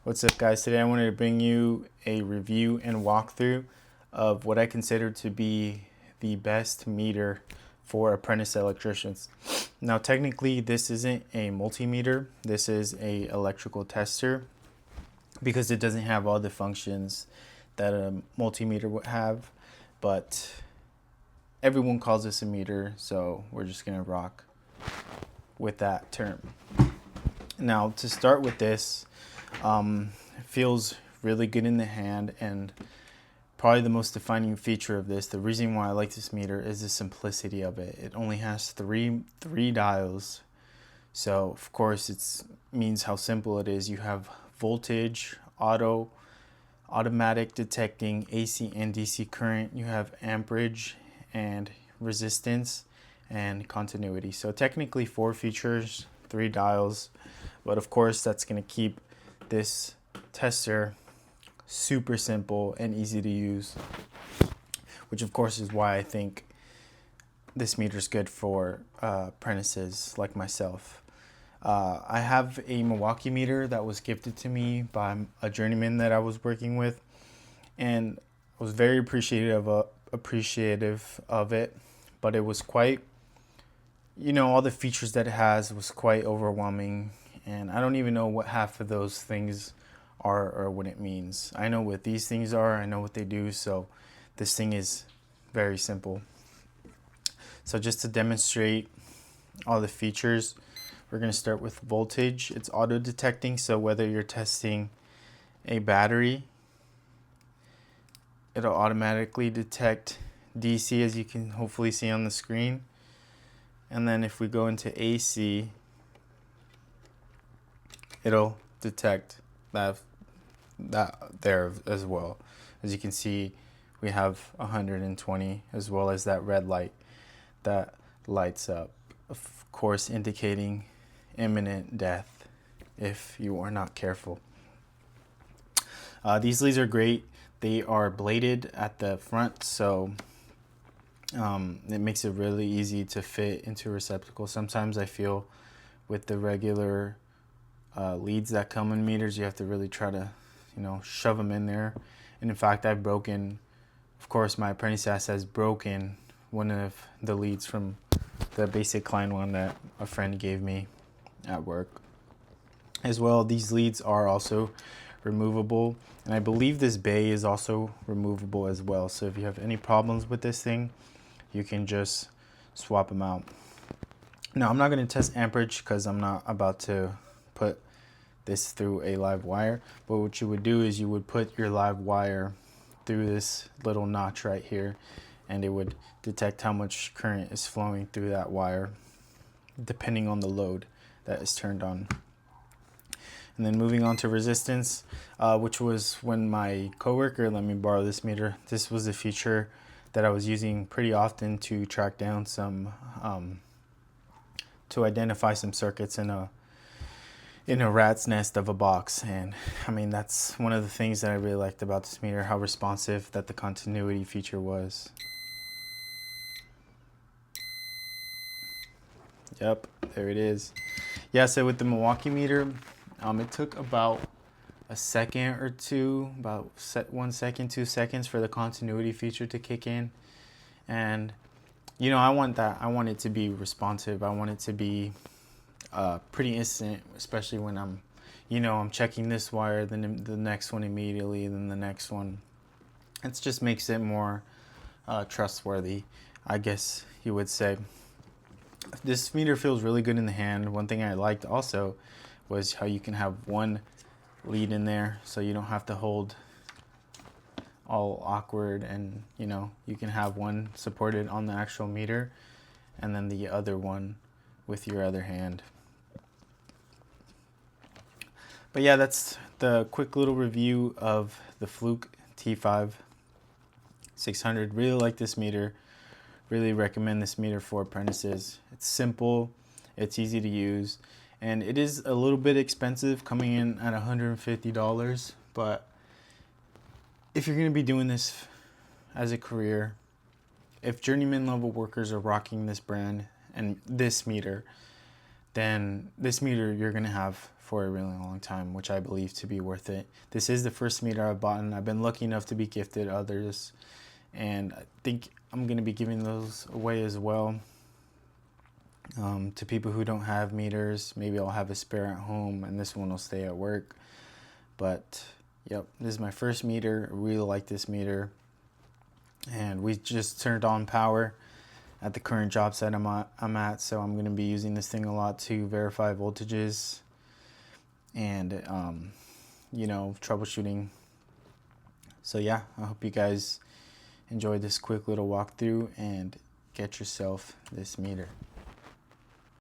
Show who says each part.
Speaker 1: What's up, guys? Today I wanted to bring you a review and walkthrough of what I consider to be the best meter for apprentice electricians. Now technically this isn't a multimeter, this is a electrical tester because it doesn't have all the functions that a multimeter would have, but everyone calls this a meter, so we're just gonna rock with that term. Now to start with this, it feels really good in the hand, and probably the most defining feature of this, the reason why I like this meter, is the simplicity of it. It only has three dials, so of course it means how simple it is. You have voltage, automatic detecting AC and DC current, you have amperage and resistance, and continuity. So technically 4 features, 3 dials, but of course that's going to keep this tester super simple and easy to use, which of course is why I think this meter is good for apprentices like myself. I have a Milwaukee meter that was gifted to me by a journeyman that I was working with, and I was very appreciative of it, but it was quite, all the features that it has was quite overwhelming, and I don't even know what half of those things are or what it means. I know what these things are, I know what they do, so this thing is very simple. So just to demonstrate all the features, we're going to start with voltage. It's auto detecting, so whether you're testing a battery, it'll automatically detect DC, as you can hopefully see on the screen. And then if we go into AC, it'll detect that there as well. As you can see, we have 120, as well as that red light that lights up, of course indicating imminent death if you are not careful. These leads are great. They are bladed at the front, so it makes it really easy to fit into a receptacle. Sometimes I feel with the regular leads that come in meters, you have to really try to shove them in there. And in fact, I've broken, of course my Apprentice has broken one of the leads from the basic Klein one that a friend gave me at work. As well, these leads are also removable, and I believe this bay is also removable as well, so if you have any problems with this thing, you can just swap them out. Now I'm not going to test amperage because I'm not about to put this through a live wire, but what you would do is you would put your live wire through this little notch right here, and it would detect how much current is flowing through that wire depending on the load that is turned on. And then moving on to resistance, which was when my coworker let me borrow this meter. This was a feature that I was using pretty often to track down some to identify some circuits in a rat's nest of a box. And I mean, that's one of the things that I really liked about this meter, how responsive that the continuity feature was. Yep, there it is. Yeah, so with the Milwaukee meter, it took about a second or two, about 1 second, 2 seconds for the continuity feature to kick in. And I want it to be responsive. I want it to be pretty instant, especially when I'm checking this wire, then the next one immediately, then the next one. It just makes it more trustworthy, I guess you would say. This meter feels really good in the hand. One thing I liked also was how you can have one lead in there, so you don't have to hold all awkward, and you can have one supported on the actual meter and then the other one with your other hand. But yeah, that's the quick little review of the Fluke T5-600. Really like this meter. Really recommend this meter for apprentices. It's simple, it's easy to use, and it is a little bit expensive, coming in at $150, but if you're going to be doing this as a career, if journeyman level workers are rocking this brand and this meter, then this meter you're gonna have for a really long time, which I believe to be worth it. This is the first meter I've bought, and I've been lucky enough to be gifted others, and I think I'm gonna be giving those away as well, to people who don't have meters. Maybe I'll have a spare at home and this one will stay at work. But yep, this is my first meter. I really like this meter, and we just turned on power at the current job site I'm at, so I'm going to be using this thing a lot to verify voltages and you know, troubleshooting. So yeah, I hope you guys enjoyed this quick little walkthrough and get yourself this meter.